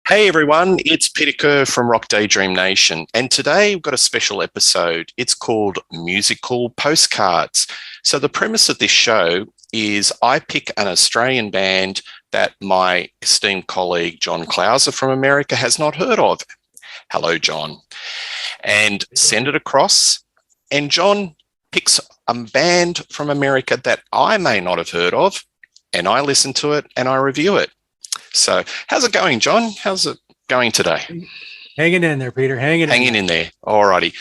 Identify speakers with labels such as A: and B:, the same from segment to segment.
A: Hey everyone, it's Peter Kerr from Rock Daydream Nation, and today we've got a special episode. It's called Musical Postcards. So, the premise of this show is I pick an Australian band that my esteemed colleague John Clauser from America has not heard of. Hello, John. And send it across, and John picks a band from America that I may not have heard of, and I listen to it and I review it. So how's it going, John? How's it going today?
B: Hanging in there, Peter. Hanging
A: in there. Alrighty.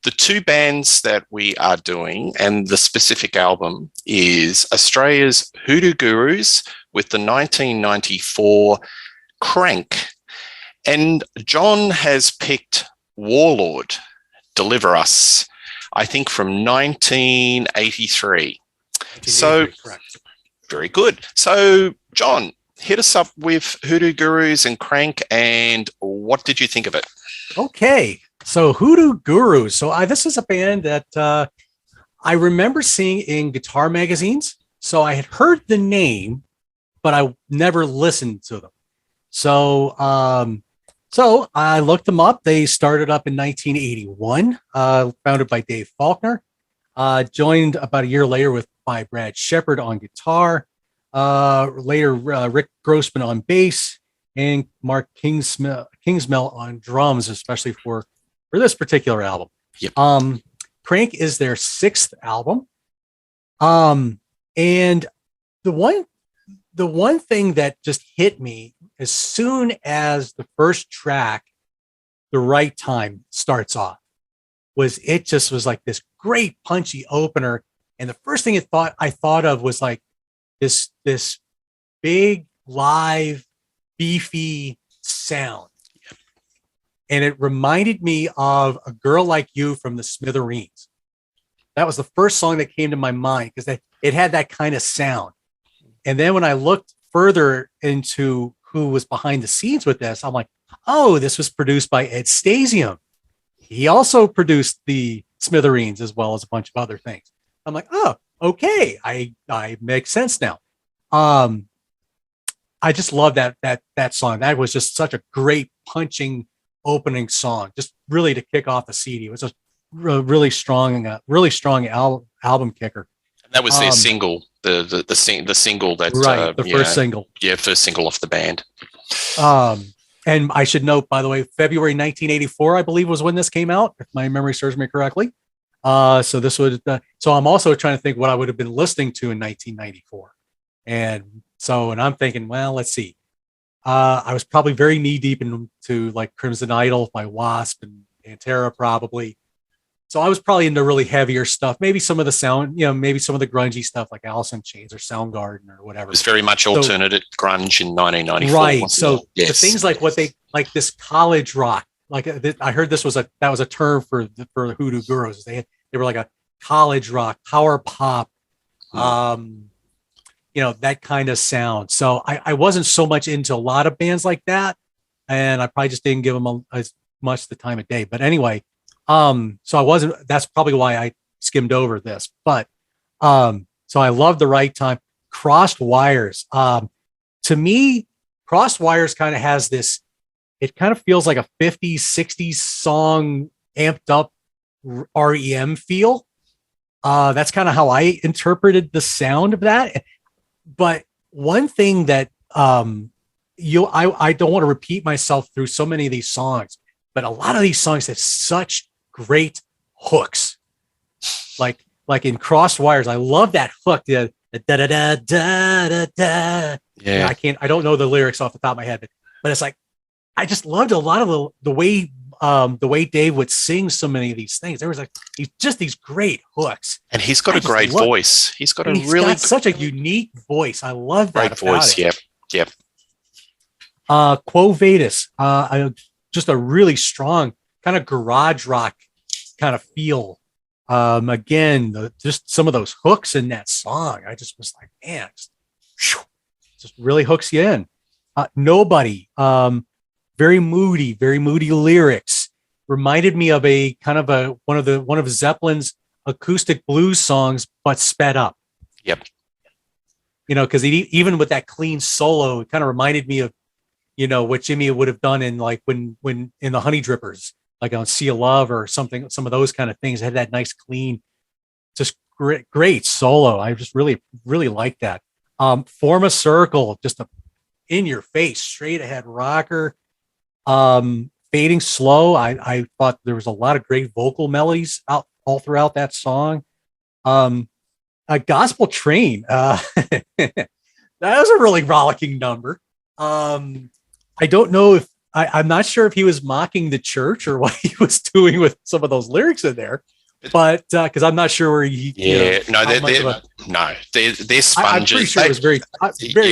A: The two bands that we are doing and the specific album is Australia's Hoodoo Gurus with the 1994 Crank. And John has picked Warlord, Deliver Us, I think from 1983. So, correct. Very good. So, John, hit us up with Hoodoo Gurus and Crank, and what did you think of it?
B: Okay, so Hoodoo Gurus. So this is a band that I remember seeing in guitar magazines. So I had heard the name, but I never listened to them. So I looked them up. They started up in 1981, founded by Dave Faulkner. Joined about a year later by Brad Shepard on guitar. Later, Rick Grossman on bass and Mark Kingsmill on drums, especially for this particular album.
A: Yep.
B: Crank is their sixth album. And the one thing that just hit me as soon as the first track, The Right Time, starts off, was it just was like this great punchy opener. And the first thing I thought of was like, this big, live, beefy sound. And it reminded me of A Girl Like You from the Smithereens. That was the first song that came to my mind because it had that kind of sound. And then when I looked further into who was behind the scenes with this, I'm like, oh, this was produced by Ed Stasium. He also produced the Smithereens as well as a bunch of other things. I'm like, oh, okay, I make sense now. I just love that song. That was just such a great punching opening song, just really to kick off the CD. It was a really strong album kicker.
A: And that was their single, the single that
B: right, the first single.
A: Yeah, first single off the band.
B: And I should note, by the way, February 1984, I believe, was when this came out, if my memory serves me correctly. So this would, so I'm also trying to think what I would have been listening to in 1994. And I'm thinking, well, let's see. I was probably very knee deep into like Crimson Idol by Wasp and Pantera probably. So I was probably into really heavier stuff, maybe some of the sound, maybe some of the grungy stuff like Alice in Chains or Soundgarden or whatever.
A: It was very much alternate grunge in 1994.
B: Right. So yes. The things like what they, like this college rock, like I heard that was a term for Hoodoo Gurus. They were like a college rock, power pop, that kind of sound. So I wasn't so much into a lot of bands like that, and I probably just didn't give them as much the time of day. But anyway, so I wasn't. That's probably why I skimmed over this. But so I love The Right Time. Crossed Wires. To me, Crossed Wires kind of has this. It kind of feels like a 50s, 60s song amped up REM feel. That's kind of how I interpreted the sound of that. But one thing that I don't want to repeat myself through so many of these songs, but a lot of these songs have such great hooks. Like in Crossed Wires, I love that hook. The da da da da da da.
A: Yeah.
B: I don't know the lyrics off the top of my head, but it's like I just loved a lot of the way Dave would sing so many of these things. There was like just these great hooks,
A: and he's got a great voice. He's got
B: such a unique voice. I love that.
A: Great voice. Yep.
B: Quo Vadis, just a really strong kind of garage rock kind of feel. Again, just some of those hooks in that song. I just was like, man, just really hooks you in. Nobody. Very moody lyrics. Reminded me of a kind of one of Zeppelin's acoustic blues songs, but sped up.
A: Yep.
B: Because even with that clean solo, it kind of reminded me of what Jimmy would have done in like when in the Honey Drippers, like on Sea of Love or something, some of those kind of things. It had that nice, clean, just great solo. I just really, really like that. Form a Circle, just a in your face, straight ahead rocker. Fading Slow. I thought there was a lot of great vocal melodies out all throughout that song. A Gospel Train. That was a really rollicking number. I don't know if I'm not sure if he was mocking the church or what he was doing with some of those lyrics in there, but because I'm not sure where he.
A: They're sponges.
B: I'm pretty sure it was very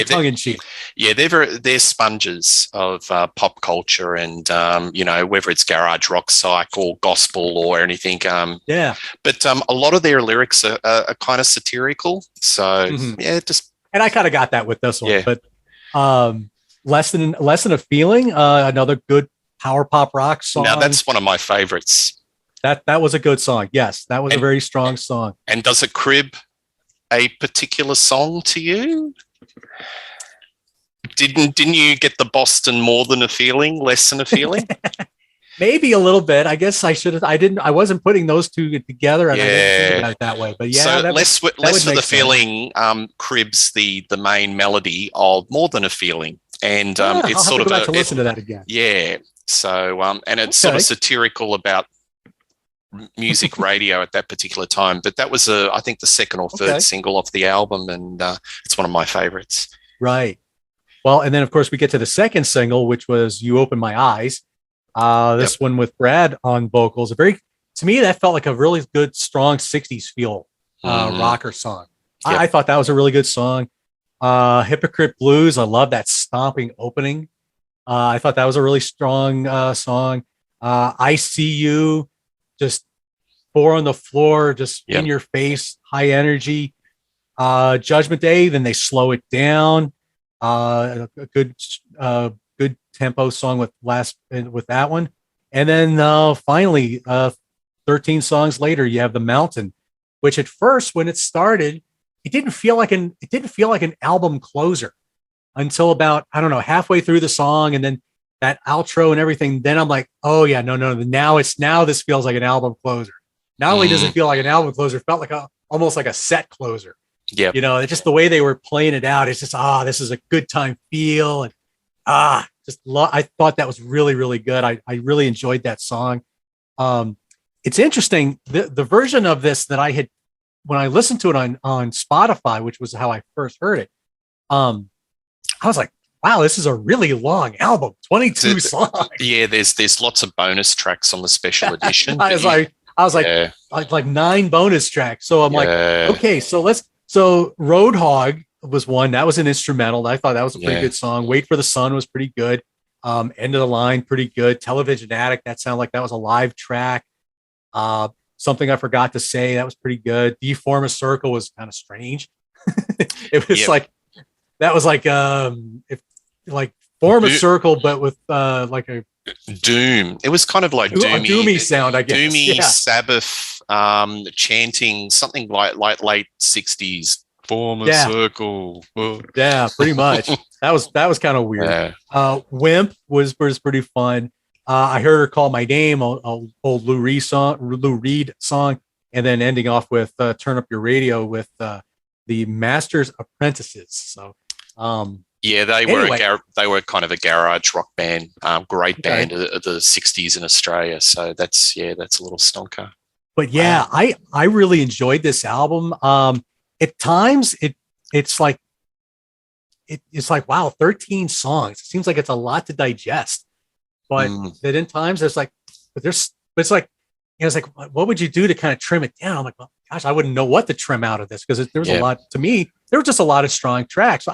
B: tongue in cheek.
A: Yeah, they're sponges of pop culture, and whether it's garage rock, psych, or gospel or anything. But a lot of their lyrics are kind of satirical. So just. And
B: I kind of got that with this one, but less than a feeling. Another good power pop rock song.
A: Now that's one of my favorites.
B: That was a good song. Yes, that was a very strong song.
A: And does it crib a particular song to you? Didn't you get the Boston More Than a Feeling, Less Than a Feeling?
B: Maybe a little bit. I guess I should have. I wasn't putting those two together, and I didn't think about it that way. But yeah,
A: so less for the feeling cribs the main melody of More Than a Feeling, and it's sort of
B: to listen to that again.
A: Yeah. So and it's sort of satirical about music radio at that particular time, but that was I think the second or third single off the album, and it's one of my favorites.
B: Right. Well, and then of course we get to the second single, which was "You Open My Eyes." This one with Brad on vocals. To me, that felt like a really good, strong '60s feel rocker song. I thought that was a really good song. Hypocrite Blues. I love that stomping opening. I thought that was a really strong song. I See You. Just 4 on the floor, just in your face, high energy. Judgment Day, then they slow it down. A good tempo song with that one, and then finally, 13 songs later, you have The Mountain, which at first, when it started, it didn't feel like an album closer until about halfway through the song, and then that outro and everything. Then I'm like, oh yeah, no. Now this feels like an album closer. Not only does it feel like an album closer, it felt like almost like a set closer.
A: Yeah.
B: It's just the way they were playing it out. It's just, this is a good time feel. And I thought that was really, really good. I really enjoyed that song. It's interesting. The version of this that I had, when I listened to it on Spotify, which was how I first heard it. I was like, wow, this is a really long album, 22 songs.
A: Yeah, there's lots of bonus tracks on the special edition.
B: I was like 9 bonus tracks. So I'm like, okay, so Roadhog was one that was an instrumental. I thought that was a pretty good song. Wait for the Sun was pretty good. End of the Line, pretty good. Television Addict, that sounded like that was a live track. Something I Forgot to Say, that was pretty good. Form a Circle was kind of strange. It was like that was like Form a Circle, but with like a
A: doom. It was kind of like
B: doomy sound, I guess.
A: Doomy Sabbath chanting, something like late 60s. Form a circle.
B: Yeah, pretty much. That was kind of weird. Wimp was pretty fun. I heard Her Call My Name, old Lou Reed song, and then ending off with Turn Up Your Radio with the Masters Apprentices. So
A: they were kind of a garage rock band, great band of the 60s in Australia. So that's a little stonker.
B: But I really enjoyed this album. At times it's like wow, 13 songs. It seems like it's a lot to digest. But then in times it's like what would you do to kind of trim it down? I'm like, well, gosh, I wouldn't know what to trim out of this, because there was a lot. To me, there were just a lot of strong tracks. So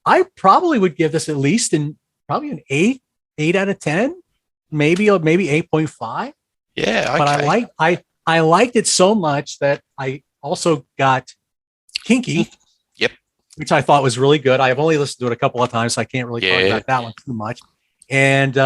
B: I probably would give this at least probably an 8 out of 10, maybe 8.5.
A: Yeah. Okay.
B: But I liked it so much that I also got Kinky.
A: Yep.
B: Which I thought was really good. I have only listened to it a couple of times, so I can't really talk about that one too much. And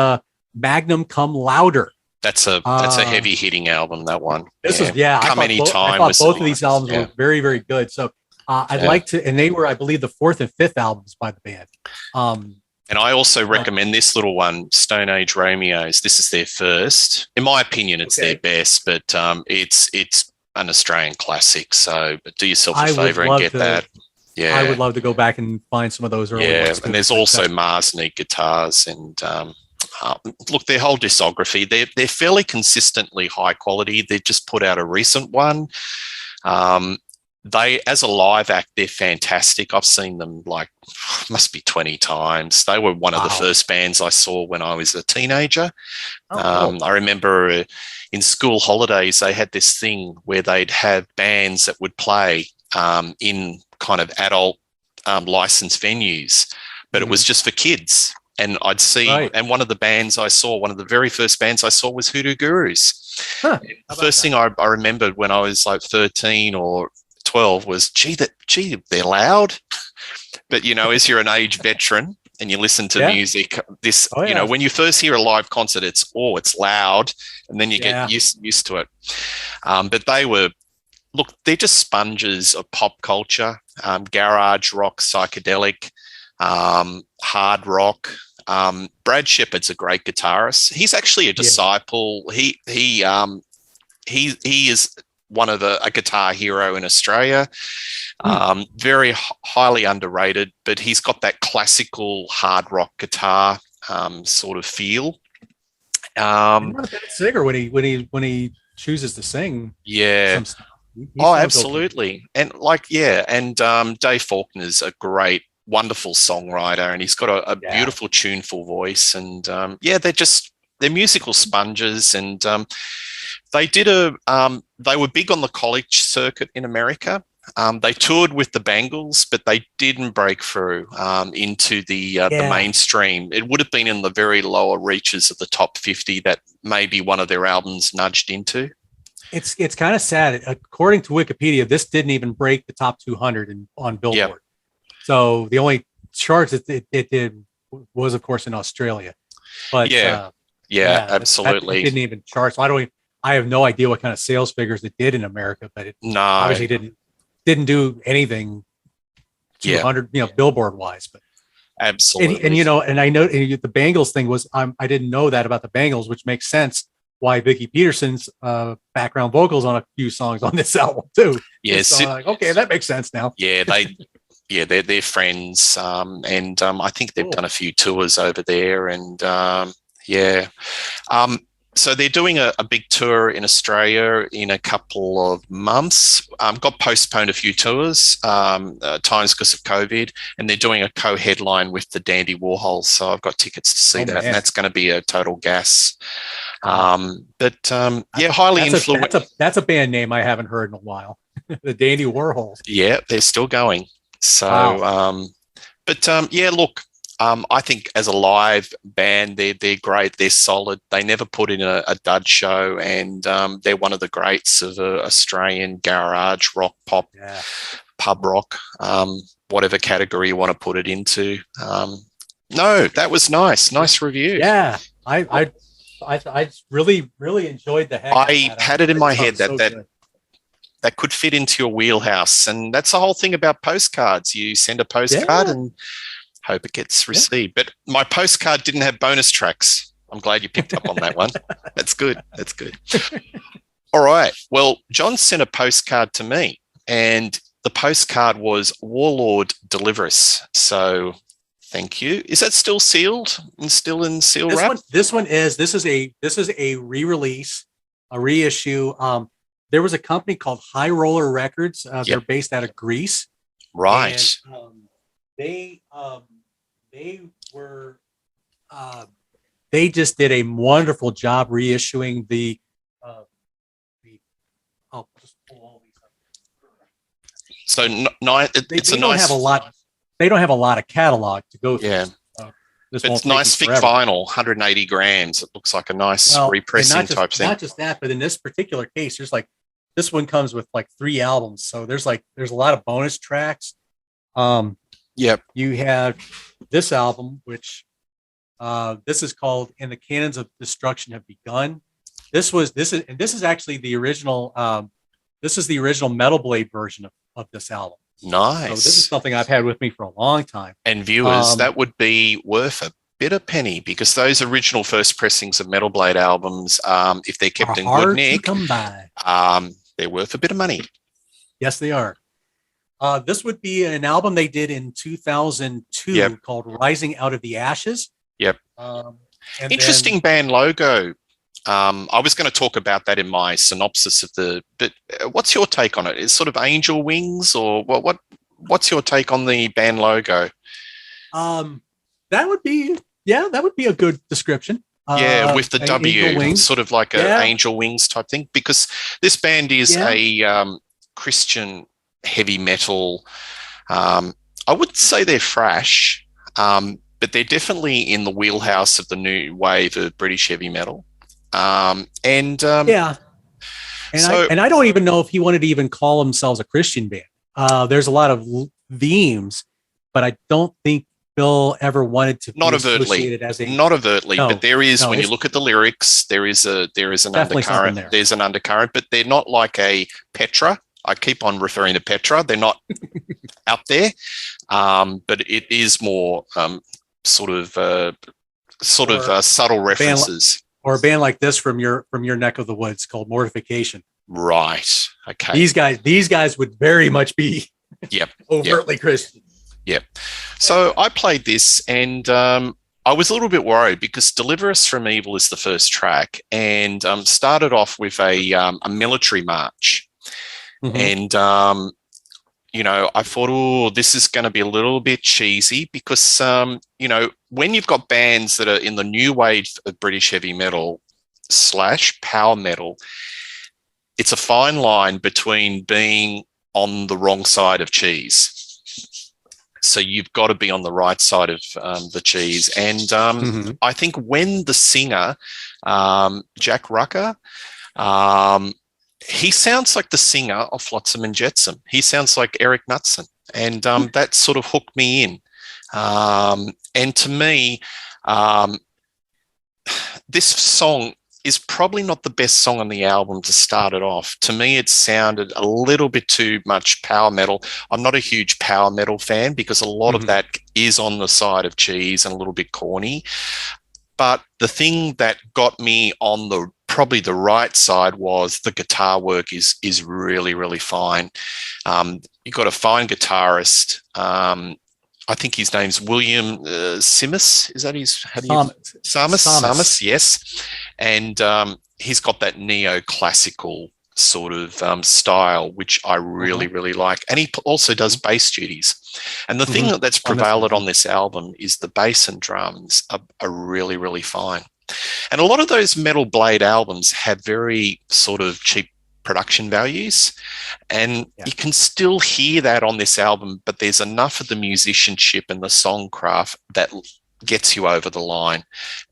B: Magnum Come Louder.
A: That's a heavy hitting album, that one.
B: Come Anytime. I thought both of these albums were very, very good. So I'd like to, and they were, I believe, the 4th and 5th albums by the band.
A: And And I also recommend this little one, Stone Age Romeos. This is their first. In my opinion, it's their best, but it's an Australian classic. So do yourself a favor and get that. Yeah,
B: I would love to go back and find some of those early ones.
A: And there's also Marsney guitars and look, their whole discography. They're fairly consistently high quality. They just put out a recent one. They, as a live act, they're fantastic. I've seen them must be 20 times. They were one of the first bands I saw when I was a teenager. Cool. I remember in school holidays, they had this thing where they'd have bands that would play in kind of adult licensed venues, but it was just for kids. And I'd see, and one of the very first bands I saw was Hoodoo Gurus. The first thing I remembered when I was like 13 or 12 was, gee, they're loud. But, as you're an age veteran and you listen to music, when you first hear a live concert, it's loud, and then you get used to it. But they're just sponges of pop culture, garage rock, psychedelic, hard rock. Brad Shepard's a great guitarist. He's actually a disciple. He is one of a guitar hero in Australia. Very highly underrated, but he's got that classical hard rock guitar sort of feel.
B: He's not a bad singer when he chooses to sing.
A: Yeah. Absolutely. Okay. And Dave Faulkner's a great, wonderful songwriter, and he's got a beautiful, tuneful voice. And they're musical sponges. And they were big on the college circuit in America. They toured with the Bangles, but they didn't break through into the mainstream. It would have been in the very lower reaches of the top 50 that maybe one of their albums nudged into.
B: It's kind of sad. According to Wikipedia, this didn't even break the top 200 on Billboard. Yep. So the only charts it did was, of course, in Australia. But absolutely, it didn't even chart. So I have no idea what kind of sales figures it did in America, but it obviously didn't do anything 200, Billboard wise. But
A: absolutely,
B: and I know the Bangles thing was I didn't know that about the Bangles, which makes sense. Why Vicky Peterson's background vocals on a few songs on this album too.
A: Yes,
B: so okay, that makes sense now.
A: Yeah, they're friends, and I think they've done a few tours over there, and so they're doing a big tour in Australia in a couple of months. Got postponed a few tours, times because of COVID, and they're doing a co-headline with the Dandy Warhols. So I've got tickets to see that, and that's going to be a total gas. Highly influential.
B: That's a band name I haven't heard in a while. The Dandy Warhols. Yeah,
A: they're still going. So, I think as a live band, they're great. They're solid. They never put in a dud show, and they're one of the greats of Australian garage rock, pop, pub rock, whatever category you want to put it into. No, that was nice. Nice review.
B: Yeah, I really enjoyed the heck.
A: I had it in my head that could fit into your wheelhouse, and that's the whole thing about postcards. You send a postcard and hope it gets received. But my postcard didn't have bonus tracks. I'm glad you picked up on that one. That's good. All right. Well, John sent a postcard to me, and the postcard was Warlord Deliver Us. So thank you. Is that still sealed and still in seal wrap?
B: This is a re-release, a reissue. There was a company called High Roller Records. They're based out of Greece.
A: Right.
B: And, they just did a wonderful job reissuing the I'll just pull all these up.
A: So they don't
B: have a lot of catalog to go through.
A: Yeah. It's nice thick vinyl, 180 grams. It looks like a nice repressing type thing.
B: Not just that, but in this particular case, there's this one comes with 3 albums. So there's a lot of bonus tracks. You have this album, which this is called "And the Cannons of Destruction Have Begun." This is actually the original. This is the original Metal Blade version of this album. So this is
A: Nice.
B: something I've had with me for a long time.
A: And viewers, that would be worth a bit of penny because those original first pressings of Metal Blade albums, if they're kept
B: Are
A: in good
B: hard to
A: nick,
B: come by.
A: they're worth a bit of money.
B: Yes, they are. This would be an album they did in 2002 called Rising Out of the Ashes.
A: Yep. Interesting band logo. I was going to talk about that in my synopsis of but what's your take on it? Is sort of angel wings, or what's your take on the band logo?
B: That would be a good description.
A: With the W, sort of like a angel wings type thing, because this band is a Christian heavy metal. I wouldn't say they're thrash, but they're definitely in the wheelhouse of the new wave of British heavy metal. I
B: don't even know if he wanted to even call themselves a Christian band. There's a lot of themes, but I don't think Bill ever wanted to
A: not overtly,
B: no,
A: but there is, when you look at the lyrics, there is an undercurrent. There's an undercurrent, but they're not like a Petra. I keep on referring to Petra. They're not out there, but it is more sort of subtle references.
B: Or a band like this from your neck of the woods called Mortification.
A: Right. Okay.
B: These guys would very much be overtly Christian.
A: Yep. So I played this, and I was a little bit worried because "Deliver Us from Evil" is the first track, and started off with a military march, and I thought, oh, this is going to be a little bit cheesy because when you've got bands that are in the new wave of British heavy metal / power metal, it's a fine line between being on the wrong side of cheese. So you've got to be on the right side of the cheese. And I think when the singer, Jack Rucker, he sounds like the singer of Flotsam and Jetsam. He sounds like Eric Knudsen. And that sort of hooked me in. And to me, this song is probably not the best song on the album to start it off. To me, it sounded a little bit too much power metal. I'm not a huge power metal fan because a lot of that is on the side of cheese and a little bit corny. But the thing that got me on probably the right side was the guitar work is really, really fine. You've got a fine guitarist. I think his name's William Simus. Is that his? Samus, yes. And he's got that neoclassical sort of style, which I really, really like. And he also does bass duties. And the thing that's prevalent on this album is the bass and drums are really, really fine. And a lot of those Metal Blade albums have very sort of cheap production values, and you can still hear that on this album, but there's enough of the musicianship and the songcraft that gets you over the line.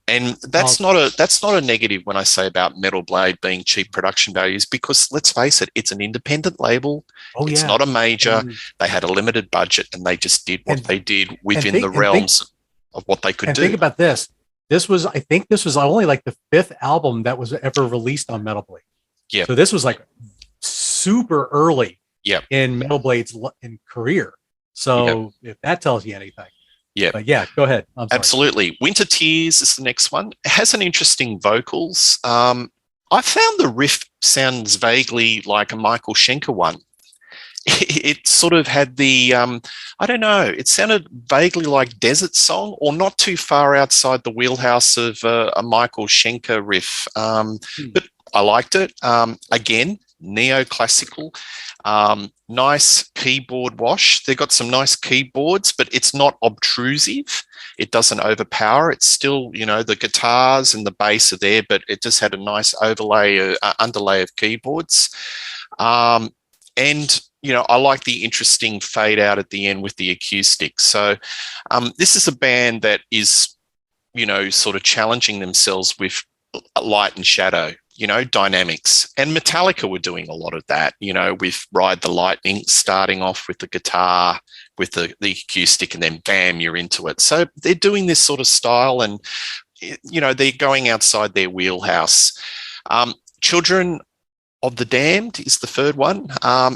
A: And that's not a negative when I say about Metal Blade being cheap production values, because let's face it, it's an independent label. It's not a major. They had a limited budget, and they just did what they did within the realms of what they could do.
B: Think about this. I think this was only like the 5th album that was ever released on Metal Blade.
A: Yeah.
B: So this was like super early in Metal Blade's career. So if that tells you anything. Yeah. But go ahead.
A: Absolutely. Winter Tears is the next one. It has an interesting vocals. I found the riff sounds vaguely like a Michael Schenker one. It sort of had the, I don't know, it sounded vaguely like Desert Song, or not too far outside the wheelhouse of a Michael Schenker riff. But I liked it. Again, neoclassical, nice keyboard wash. They've got some nice keyboards, but it's not obtrusive. It doesn't overpower. It's still, the guitars and the bass are there, but it just had a nice underlay of keyboards. And I like the interesting fade out at the end with the acoustic. So this is a band that is, sort of challenging themselves with light and shadow, dynamics. And Metallica were doing a lot of that, with Ride the Lightning, starting off with the guitar, with the acoustic, and then bam, you're into it. So they're doing this sort of style, and, they're going outside their wheelhouse. Children of the Damned is the third one.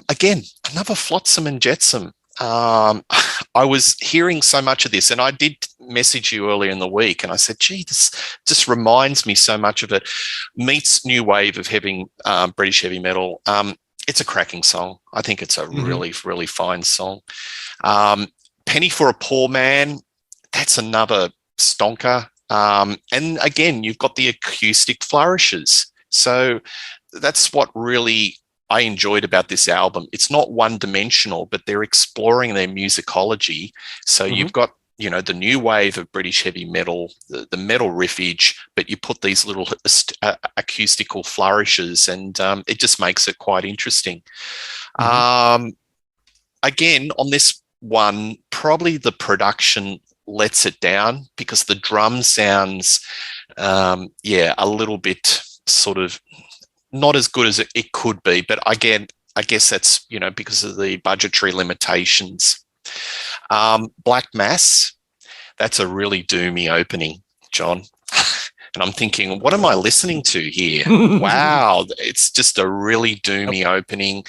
A: Again, another Flotsam and Jetsam I was hearing so much of this, and I did message you earlier in the week, and I said, "Gee, this just reminds me so much of it." Meets new wave of heavy British heavy metal. It's a cracking song. I think it's a really, really fine song. Penny for a Poor Man. That's another stonker. And again, you've got the acoustic flourishes. So that's what really I enjoyed about this album. It's not one-dimensional, but they're exploring their musicology. So you've got, the new wave of British heavy metal, the metal riffage, but you put these little acoustical flourishes, and it just makes it quite interesting. Again, on this one, probably the production lets it down because the drum sounds, a little bit sort of not as good as it could be. But again, I guess that's, because of the budgetary limitations. Black Mass, that's a really doomy opening, John. And I'm thinking, what am I listening to here? Wow, it's just a really doomy opening.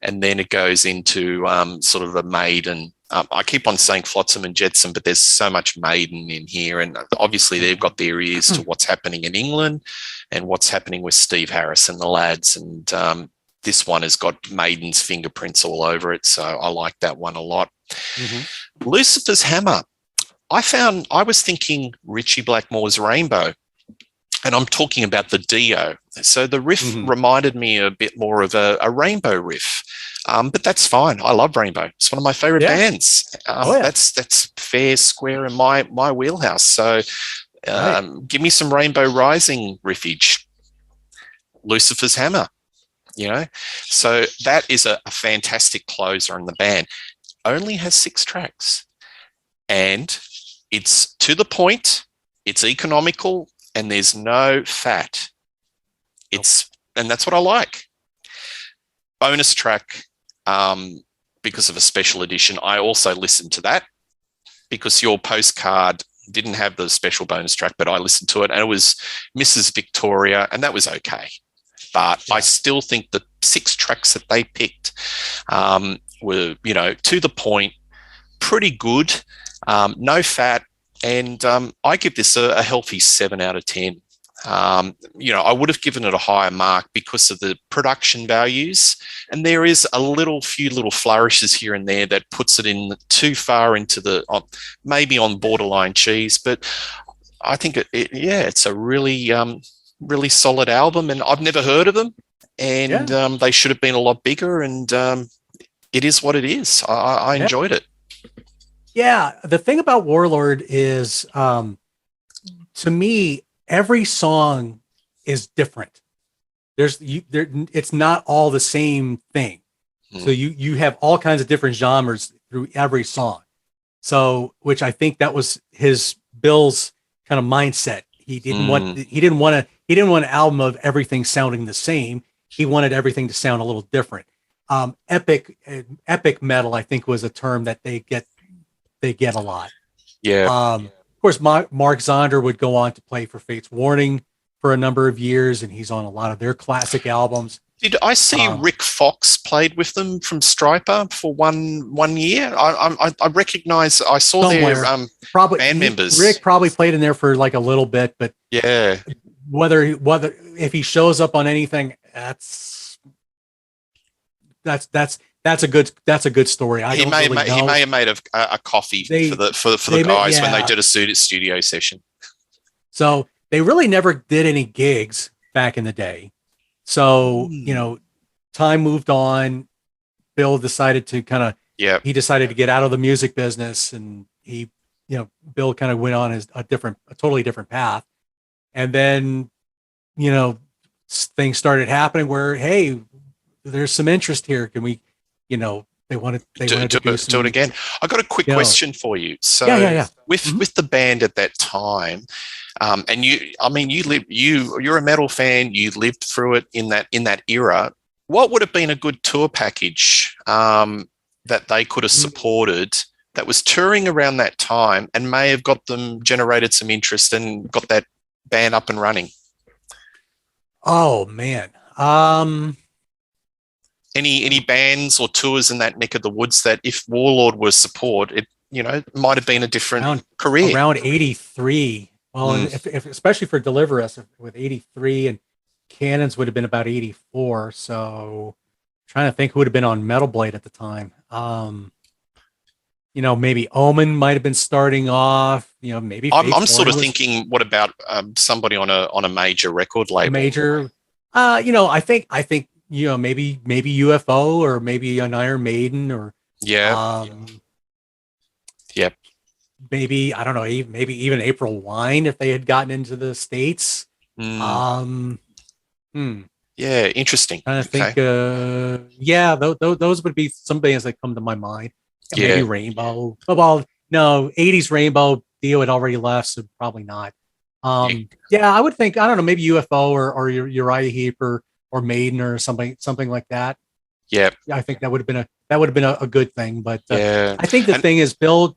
A: And then it goes into sort of a Maiden. I keep on saying Flotsam and Jetsam, but there's so much Maiden in here. And obviously they've got their ears to what's happening in England and what's happening with Steve Harris and the lads. And this one has got Maiden's fingerprints all over it. So I like that one a lot. Lucifer's Hammer. I was thinking Ritchie Blackmore's Rainbow. And I'm talking about the Dio. So the riff reminded me a bit more of a Rainbow riff. But that's fine. I love Rainbow. It's one of my favorite bands. That's fair, square in my wheelhouse. So give me some Rainbow Rising riffage. Lucifer's Hammer, So that is a fantastic closer in the band. Only has 6 tracks. And it's to the point. It's economical. And there's no fat. And that's what I like. Bonus track, because of a special edition. I also listened to that because your postcard didn't have the special bonus track, but I listened to it, and it was Mrs. Victoria, and that was okay. But I still think the 6 tracks that they picked were, to the point, pretty good, no fat. And I give this a healthy 7 out of 10. I would have given it a higher mark because of the production values. And there is few little flourishes here and there that puts it in too far into maybe on borderline cheese. But I think it's a really, really solid album. And I've never heard of them. And they should have been a lot bigger. And it is what it is. I enjoyed it.
B: Yeah, the thing about Warlord is, to me, every song is different. It's not all the same thing. So you have all kinds of different genres through every song. So, which I think that was Bill's kind of mindset. He didn't want an album of everything sounding the same. He wanted everything to sound a little different. Epic metal, I think, was a term that they get a lot. Of course, Mark Zonder would go on to play for Fate's Warning for a number of years, and he's on a lot of their classic albums.
A: Did I see Rick Fox played with them from Stryper for one year? I recognize, I saw somewhere, their band members.
B: Rick probably played in there for like a little bit, but whether if he shows up on anything, that's a good story.
A: He may have made a coffee for the guys when they did a studio session.
B: So they really never did any gigs back in the day. So time moved on. Bill decided to he decided to get out of the music business, and Bill kind of went on a totally different path. And then things started happening where, hey, there's some interest here. Can we? They wanted to do
A: it again. I got a quick question for you. So with the band at that time, and you're a metal fan, you lived through it in that era. What would have been a good tour package that they could have supported that was touring around that time and may have generated some interest and got that band up and running?
B: Oh man.
A: any bands or tours in that neck of the woods that if Warlord was support, it might have been a different career.
B: Around 83. Well, and if especially for Deliver Us with 83, and Cannons would have been about 84. So trying to think who would have been on Metal Blade at the time. Maybe Omen might have been starting off. Maybe
A: I'm sort of thinking, what about somebody on a major record label?
B: Major, I think maybe UFO or maybe an Iron Maiden or maybe I don't know, maybe even April Wine if they had gotten into the States.
A: Yeah, interesting.
B: I think, those would be some bands that come to my mind. Maybe Rainbow. Well, no, 80s Rainbow. Dio had already left, so probably not. I would think, I don't know, maybe UFO or Uriah Heep or Maiden or something like that.
A: Yeah,
B: I think that would have been a good thing. But I think the thing is, Bill,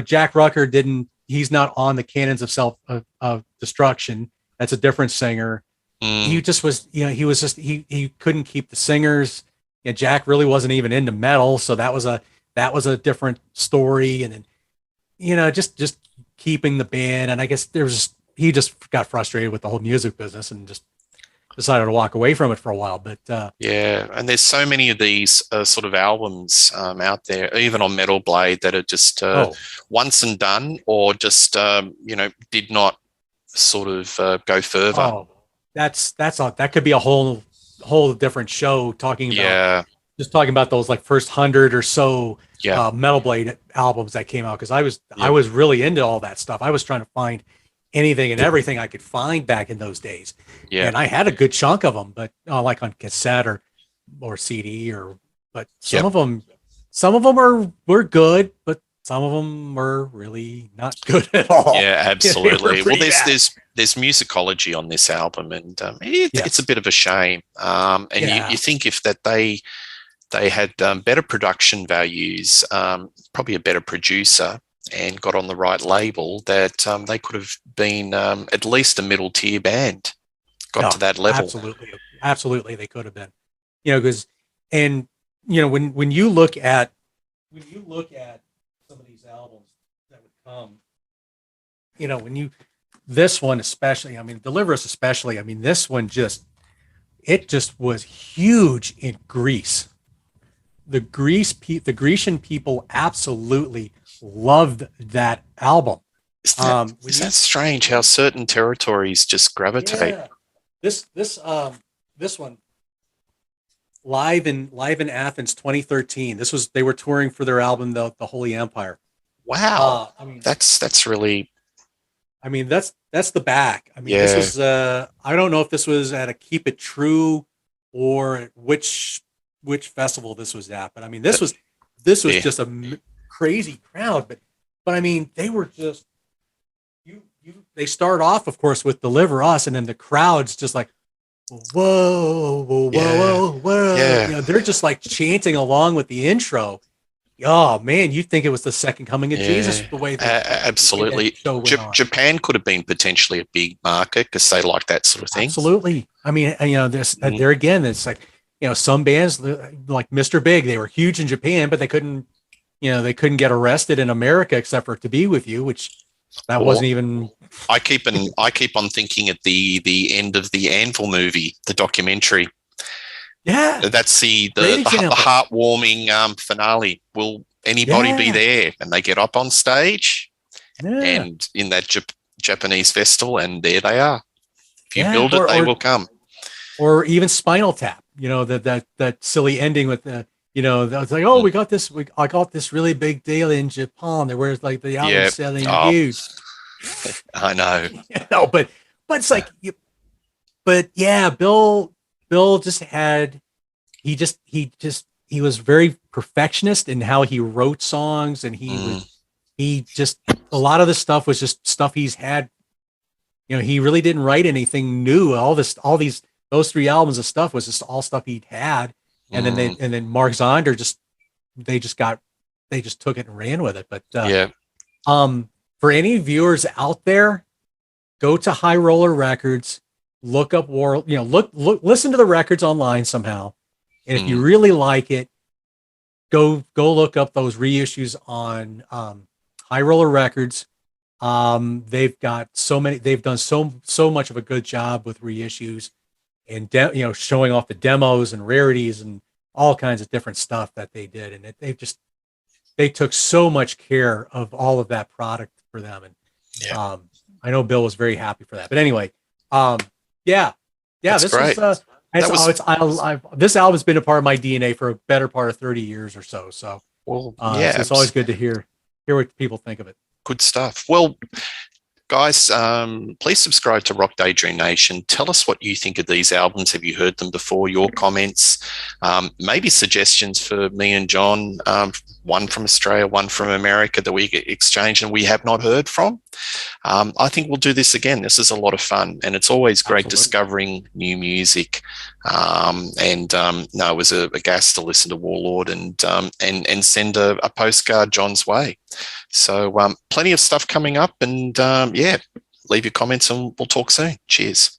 B: Jack Rucker he's not on the Cannons of Destruction. That's a different singer. He just was, he couldn't keep the singers. Jack really wasn't even into metal, so that was a different story. And then, just keeping the band. And I guess he just got frustrated with the whole music business and just decided to walk away from it for a while. But
A: and there's so many of these sort of albums out there, even on Metal Blade, that are just once and done, or just did not sort of go further.
B: Oh, that could be a whole different show talking about those like first 100 or so Metal Blade albums that came out, because I was really into all that stuff. I was trying to find anything and everything I could find back in those days. And I had a good chunk of them, but like on cassette or CD but some of them were good, but some of them were really not good at all.
A: Yeah, absolutely. Well, there's musicology on this album, and it's a bit of a shame. You think if that they had better production values, probably a better producer, and got on the right label, that they could have been at least a middle tier band, to that level.
B: Absolutely, they could have been. Because when you look at some of these albums that would come, this one especially, Deliver Us especially, this one just was huge in Greece. The Grecian people absolutely loved that album.
A: Isn't that strange how certain territories just gravitate?
B: Yeah. This one, live in Athens 2013. They were touring for their album the Holy Empire.
A: Wow. That's really,
B: that's the back. This was I don't know if this was at a Keep It True or which festival this was at, but this was just a crazy crowd. But they were just they start off, of course, with Deliver Us, and then the crowd's just like, whoa. Yeah. They're just like chanting along with the intro. Oh man, you think it was the second coming of Jesus the way
A: absolutely. Japan could have been potentially a big market because they like that sort of thing.
B: Absolutely. There again, it's like, some bands like Mr. Big, they were huge in Japan, but they couldn't get arrested in America except for To Be With You, which wasn't even.
A: I keep on thinking at the end of the Anvil movie, the documentary.
B: Yeah,
A: that's the heartwarming finale. Will anybody be there? And they get up on stage, and in that Japanese festival, and there they are. If you build it, they will come.
B: Or even Spinal Tap. That silly ending with the. It's like, we got this. I got this really big deal in Japan. Where it's like the album selling huge.
A: I know.
B: But it's like, Bill just had. He was very perfectionist in how he wrote songs, and a lot of the stuff was just stuff he's had. He really didn't write anything new. Those 3 albums of stuff was just all stuff he'd had. And then Mark Zonder they just took it and ran with it. But for any viewers out there, go to High Roller Records, look up listen to the records online somehow. And if you
A: Mm.
B: really like it, go look up those reissues on High Roller Records. They've got they've done so much of a good job with reissues and showing off the demos and rarities and all kinds of different stuff that they did. And they took so much care of all of that product for them. And
A: Yeah.
B: I know Bill was very happy for that. But anyway, yeah,
A: That's
B: this
A: great.
B: was this album's been a part of my DNA for a better part of 30 years or so. So,
A: Well,
B: so it's always good to hear what people think of it.
A: good stuff. Well, guys, please subscribe to Rock Daydream Nation. Tell us what you think of these albums. Have you heard them before? Your comments, maybe suggestions for me and John, one from Australia, one from America that we exchange and we have not heard from. I think we'll do this again. This is a lot of fun, and it's always great discovering new music. It was a gas to listen to Warlord and send a postcard John's way. So plenty of stuff coming up, and leave your comments and we'll talk soon. Cheers.